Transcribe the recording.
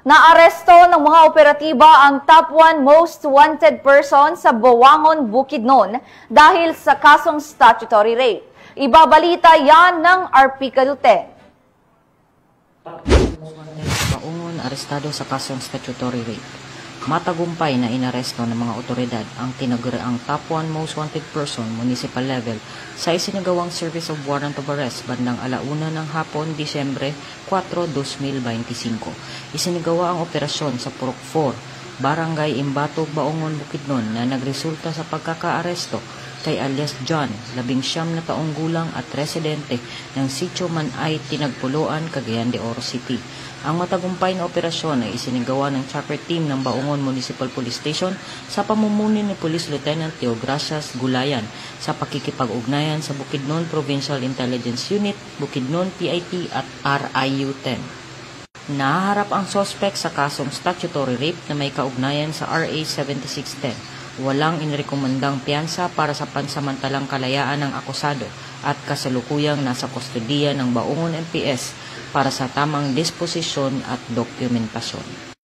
Naaresto ng mga operatiba ang top 1 most wanted person sa Buangon, Bukidnon dahil sa kasong statutory rape. Ibabalita yan ng RP Kadute. Buangon arestado sa kasong statutory rape. Matagumpay na inaresto ng mga otoridad ang tinaguriang top 1 most wanted person municipal level sa isinagawang service of warrant of arrest bandang 1:00 ng hapon, Disyembre 4, 2025. Isinagawa ang operasyon sa Purok 4, Barangay Imbatog, Buangon, Bukidnon na nagresulta sa pagkakaaresto kay alias John, 19 na taong gulang at residente ng Sitio Manay, Tinagpuloan, Cagayan de Oro City. Ang matagumpay na operasyon ay isinagawa ng chopper team ng Buangon Municipal Police Station sa pamumuno ni Police Lieutenant Teogracias Gulayan sa pakikipag-ugnayan sa Bukidnon Provincial Intelligence Unit, Bukidnon PIT at RIU-10. Nahaharap ang suspect sa kasong statutory rape na may kaugnayan sa RA 7610. Walang inirekomendang piyansa para sa pansamantalang kalayaan ng akusado at kasalukuyang nasa kustodiya ng Buangon MPS para sa tamang disposisyon at dokumentasyon.